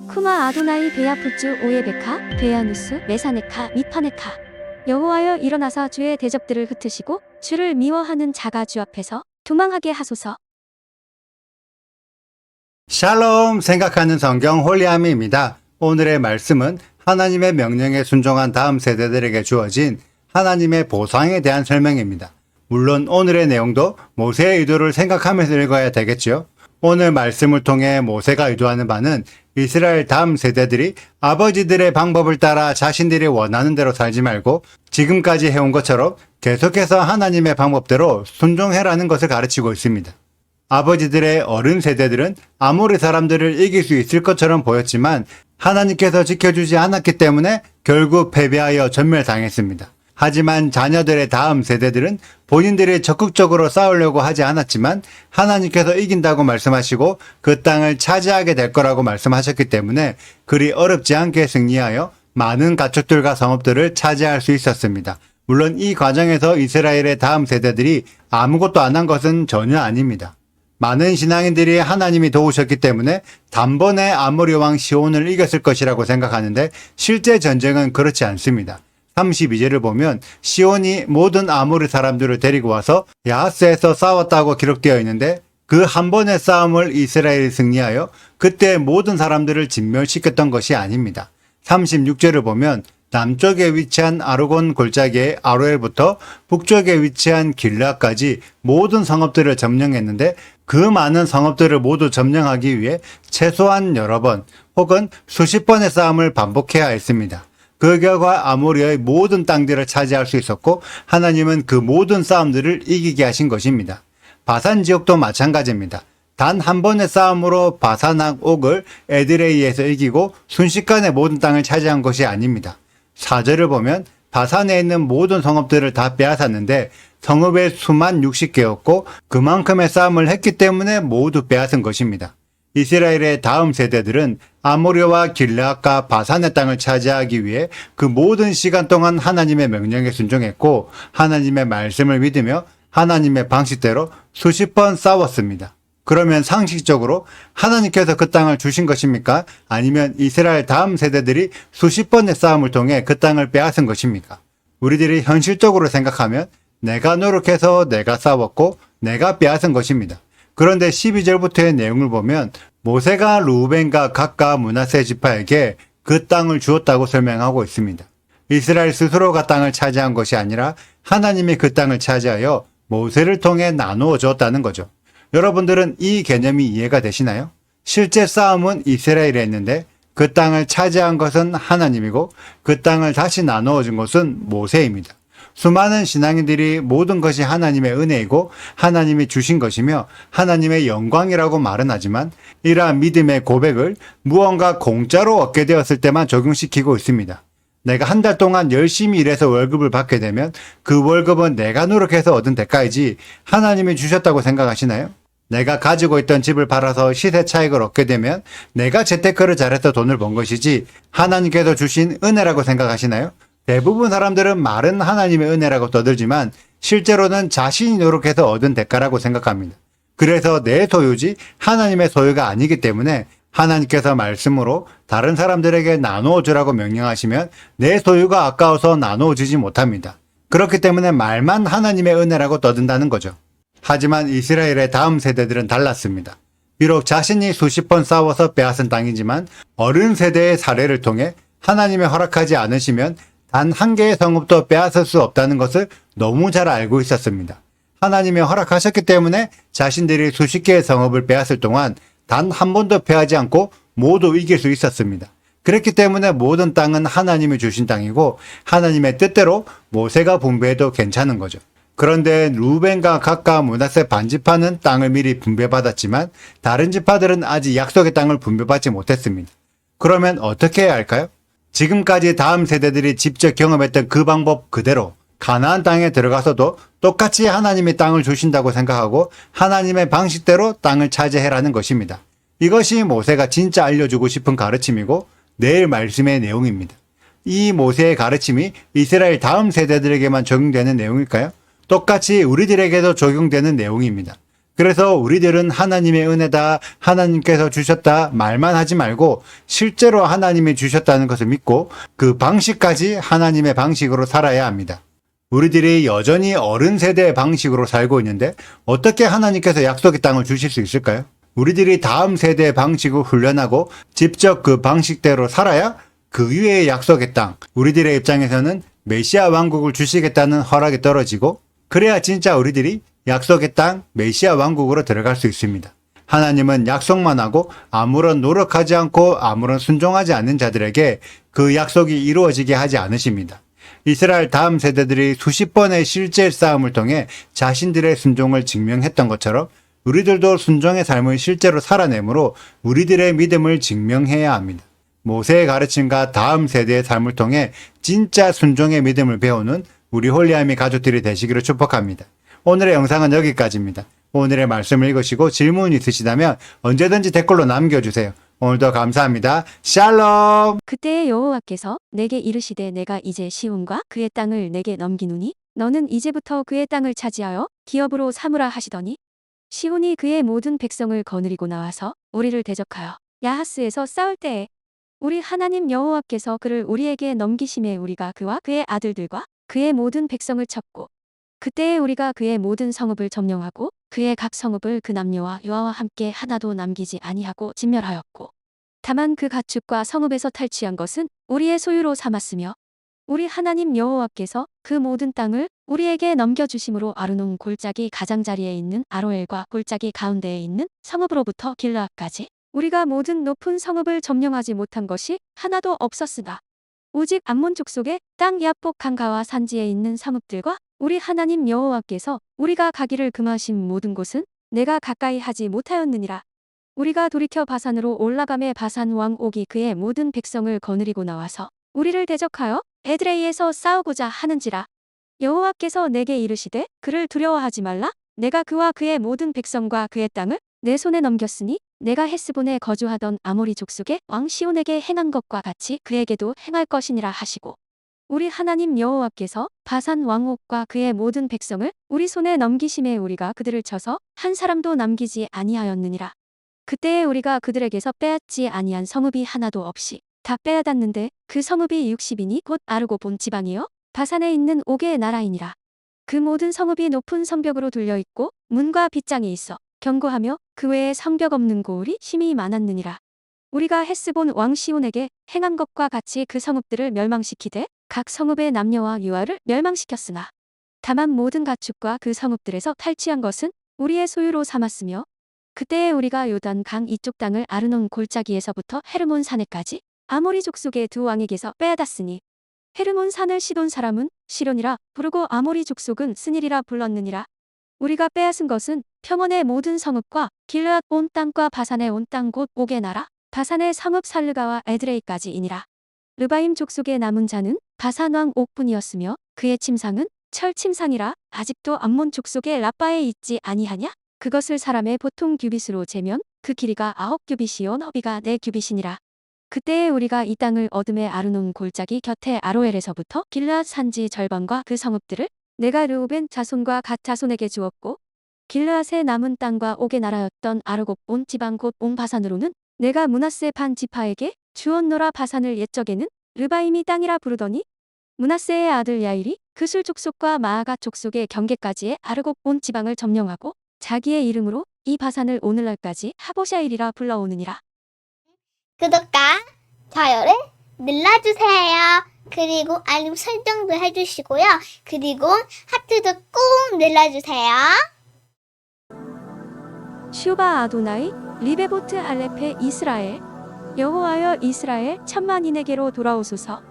쿠마 아도나이 베야푸츠 오예베카 베야누스 메사네카 미파네카. 여호와여 일어나사 주의 대적들을 흩으시고 주를 미워하는 자가 주 앞에서 도망하게 하소서. 샬롬 생각하는 성경 홀리아미입니다. 오늘의 말씀은 하나님의 명령에 순종한 다음 세대들에게 주어진 하나님의 보상에 대한 설명입니다. 물론 오늘의 내용도 모세의 의도를 생각하면서 읽어야 되겠지요. 오늘 말씀을 통해 모세가 의도하는 바는 이스라엘 다음 세대들이 아버지들의 방법을 따라 자신들이 원하는 대로 살지 말고 지금까지 해온 것처럼 계속해서 하나님의 방법대로 순종해라는 것을 가르치고 있습니다. 아버지들의 어른 세대들은 아모리 사람들을 이길 수 있을 것처럼 보였지만 하나님께서 지켜주지 않았기 때문에 결국 패배하여 전멸당했습니다. 하지만 자녀들의 다음 세대들은 본인들이 적극적으로 싸우려고 하지 않았지만 하나님께서 이긴다고 말씀하시고 그 땅을 차지하게 될 거라고 말씀하셨기 때문에 그리 어렵지 않게 승리하여 많은 가축들과 성읍들을 차지할 수 있었습니다. 물론 이 과정에서 이스라엘의 다음 세대들이 아무것도 안 한 것은 전혀 아닙니다. 많은 신앙인들이 하나님이 도우셨기 때문에 단번에 아모리 왕 시온을 이겼을 것이라고 생각하는데 실제 전쟁은 그렇지 않습니다. 32절을 보면 시온이 모든 아모리 사람들을 데리고 와서 야하스에서 싸웠다고 기록되어 있는데 그 한 번의 싸움을 이스라엘이 승리하여 그때 모든 사람들을 진멸시켰던 것이 아닙니다. 36절을 보면 남쪽에 위치한 아르곤 골짜기의 아로엘부터 북쪽에 위치한 길라까지 모든 성읍들을 점령했는데 그 많은 성읍들을 모두 점령하기 위해 최소한 여러 번 혹은 수십 번의 싸움을 반복해야 했습니다. 그 결과 아모리의 모든 땅들을 차지할 수 있었고 하나님은 그 모든 싸움들을 이기게 하신 것입니다. 바산 지역도 마찬가지입니다. 단 한 번의 싸움으로 바산악 옥을 에드레이에서 이기고 순식간에 모든 땅을 차지한 것이 아닙니다. 4절을 보면 바산에 있는 모든 성읍들을 다 빼앗았는데 성읍의 수만 60개였고 그만큼의 싸움을 했기 때문에 모두 빼앗은 것입니다. 이스라엘의 다음 세대들은 아모리와 길르앗과 바산의 땅을 차지하기 위해 그 모든 시간 동안 하나님의 명령에 순종했고 하나님의 말씀을 믿으며 하나님의 방식대로 수십 번 싸웠습니다. 그러면 상식적으로 하나님께서 그 땅을 주신 것입니까? 아니면 이스라엘 다음 세대들이 수십 번의 싸움을 통해 그 땅을 빼앗은 것입니까? 우리들이 현실적으로 생각하면 내가 노력해서 내가 싸웠고 내가 빼앗은 것입니다. 그런데 12절부터의 내용을 보면 모세가 루벤과 갓과 므낫세 지파에게 그 땅을 주었다고 설명하고 있습니다. 이스라엘 스스로가 땅을 차지한 것이 아니라 하나님이 그 땅을 차지하여 모세를 통해 나누어 주었다는 거죠. 여러분들은 이 개념이 이해가 되시나요? 실제 싸움은 이스라엘이 했는데 그 땅을 차지한 것은 하나님이고 그 땅을 다시 나누어 준 것은 모세입니다. 수많은 신앙인들이 모든 것이 하나님의 은혜이고 하나님이 주신 것이며 하나님의 영광이라고 말은 하지만 이러한 믿음의 고백을 무언가 공짜로 얻게 되었을 때만 적용시키고 있습니다. 내가 한 달 동안 열심히 일해서 월급을 받게 되면 그 월급은 내가 노력해서 얻은 대가이지 하나님이 주셨다고 생각하시나요? 내가 가지고 있던 집을 팔아서 시세 차익을 얻게 되면 내가 재테크를 잘해서 돈을 번 것이지 하나님께서 주신 은혜라고 생각하시나요? 대부분 사람들은 말은 하나님의 은혜라고 떠들지만 실제로는 자신이 노력해서 얻은 대가라고 생각합니다. 그래서 내 소유지 하나님의 소유가 아니기 때문에 하나님께서 말씀으로 다른 사람들에게 나누어 주라고 명령하시면 내 소유가 아까워서 나누어 주지 못합니다. 그렇기 때문에 말만 하나님의 은혜라고 떠든다는 거죠. 하지만 이스라엘의 다음 세대들은 달랐습니다. 비록 자신이 수십 번 싸워서 빼앗은 땅이지만 어른 세대의 사례를 통해 하나님이 허락하지 않으시면 단 한 개의 성읍도 빼앗을 수 없다는 것을 너무 잘 알고 있었습니다. 하나님이 허락하셨기 때문에 자신들이 수십 개의 성읍을 빼앗을 동안 단 한 번도 패하지 않고 모두 이길 수 있었습니다. 그렇기 때문에 모든 땅은 하나님이 주신 땅이고 하나님의 뜻대로 모세가 분배해도 괜찮은 거죠. 그런데 루벤과 갓과 므낫세 반지파는 땅을 미리 분배받았지만 다른 지파들은 아직 약속의 땅을 분배받지 못했습니다. 그러면 어떻게 해야 할까요? 지금까지 다음 세대들이 직접 경험했던 그 방법 그대로 가나안 땅에 들어가서도 똑같이 하나님이 땅을 주신다고 생각하고 하나님의 방식대로 땅을 차지해라는 것입니다. 이것이 모세가 진짜 알려주고 싶은 가르침이고 내일 말씀의 내용입니다. 이 모세의 가르침이 이스라엘 다음 세대들에게만 적용되는 내용일까요? 똑같이 우리들에게도 적용되는 내용입니다. 그래서 우리들은 하나님의 은혜다, 하나님께서 주셨다 말만 하지 말고 실제로 하나님이 주셨다는 것을 믿고 그 방식까지 하나님의 방식으로 살아야 합니다. 우리들이 여전히 어른 세대의 방식으로 살고 있는데 어떻게 하나님께서 약속의 땅을 주실 수 있을까요? 우리들이 다음 세대의 방식을 훈련하고 직접 그 방식대로 살아야 그 위에 약속의 땅, 우리들의 입장에서는 메시아 왕국을 주시겠다는 허락이 떨어지고 그래야 진짜 우리들이 약속의 땅 메시아 왕국으로 들어갈 수 있습니다. 하나님은 약속만 하고 아무런 노력하지 않고 아무런 순종하지 않는 자들에게 그 약속이 이루어지게 하지 않으십니다. 이스라엘 다음 세대들이 수십 번의 실제 싸움을 통해 자신들의 순종을 증명했던 것처럼 우리들도 순종의 삶을 실제로 살아내므로 우리들의 믿음을 증명해야 합니다. 모세의 가르침과 다음 세대의 삶을 통해 진짜 순종의 믿음을 배우는 우리 홀리아미 가족들이 되시기를 축복합니다. 오늘의 영상은 여기까지입니다. 오늘의 말씀을 읽으시고 질문 있으시다면 언제든지 댓글로 남겨주세요. 오늘도 감사합니다. 샬롬! 그때의 여호와께서 내게 이르시되 내가 이제 시온과 그의 땅을 내게 넘기노니 너는 이제부터 그의 땅을 차지하여 기업으로 삼으라 하시더니 시온이 그의 모든 백성을 거느리고 나와서 우리를 대적하여 야하스에서 싸울 때에 우리 하나님 여호와께서 그를 우리에게 넘기심에 우리가 그와 그의 아들들과 그의 모든 백성을 쳤고 그때에 우리가 그의 모든 성읍을 점령하고 그의 각 성읍을 그 남녀와 여아와 함께 하나도 남기지 아니하고 진멸하였고 다만 그 가축과 성읍에서 탈취한 것은 우리의 소유로 삼았으며 우리 하나님 여호와께서 그 모든 땅을 우리에게 넘겨주심으로 아르논 골짜기 가장자리에 있는 아로엘과 골짜기 가운데에 있는 성읍으로부터 길르앗까지 우리가 모든 높은 성읍을 점령하지 못한 것이 하나도 없었으나 오직 암몬 족속의 땅 야폭 강가와 산지에 있는 성읍들과 우리 하나님 여호와께서 우리가 가기를 금하신 모든 곳은 내가 가까이 하지 못하였느니라. 우리가 돌이켜 바산으로 올라가매 바산 왕 옥이 그의 모든 백성을 거느리고 나와서 우리를 대적하여 에드레이에서 싸우고자 하는지라. 여호와께서 내게 이르시되 그를 두려워하지 말라. 내가 그와 그의 모든 백성과 그의 땅을 내 손에 넘겼으니 내가 헤스본에 거주하던 아모리 족속의 왕 시온에게 행한 것과 같이 그에게도 행할 것이니라 하시고 우리 하나님 여호와께서 바산 왕 옥과 그의 모든 백성을 우리 손에 넘기심에 우리가 그들을 쳐서 한 사람도 남기지 아니하였느니라. 그때에 우리가 그들에게서 빼앗지 아니한 성읍이 하나도 없이 다 빼앗았는데 그 성읍이 60이니 곧 아르고 본 지방이요 바산에 있는 옥의 나라이니라. 그 모든 성읍이 높은 성벽으로 둘려 있고 문과 빗장이 있어 견고하며 그 외에 성벽 없는 고을이 심히 많았느니라. 우리가 헤스본 왕 시온에게 행한 것과 같이 그 성읍들을 멸망시키되 각 성읍의 남녀와 유아를 멸망시켰으나 다만 모든 가축과 그 성읍들에서 탈취한 것은 우리의 소유로 삼았으며 그때에 우리가 요단 강 이쪽 땅을 아르논 골짜기에서부터 헤르몬 산에까지 아모리 족속의 두 왕에게서 빼앗았으니 헤르몬 산을 시돈 사람은 시론이라 부르고 아모리 족속은 스닐이라 불렀느니라. 우리가 빼앗은 것은 평원의 모든 성읍과 길르앗 온 땅과 바산의 온 땅 곧 옥의 나라 바산의 성읍 살르가와 에드레이까지이니라. 르바임 족속의 남은 자는 바산 왕 옥뿐이었으며 그의 침상은 철 침상이라 아직도 암몬 족속의 라빠에 있지 아니하냐? 그것을 사람의 보통 규빗으로 재면 그 길이가 9규빗이요 너비가 4규빗이니라. 그때에 우리가 이 땅을 얻음에 아르논 골짜기 곁에 아로엘에서부터 길르앗 산지 절반과 그 성읍들을 내가 르우벤 자손과 갓 자손에게 주었고 길르앗의 남은 땅과 옥의 나라였던 아르곱 온 지방 곧 온 바산으로는 내가 므낫세 반 지파에게 주었노라. 바산을 옛적에는 르바임이 땅이라 부르더니 므낫세의 아들 야일이 그술 족속과 마아가 족속의 경계까지의 아르곱 온 지방을 점령하고 자기의 이름으로 이 바산을 오늘날까지 하보샤일이라 불러오느니라. 구독과 좋아요를 눌러주세요. 그리고 알림 설정도 해주시고요. 그리고 하트도 꼭 눌러주세요. 슈바 아도나이 리베보트 알레페 이스라엘 여호와여 이스라엘 천만인에게로 돌아오소서.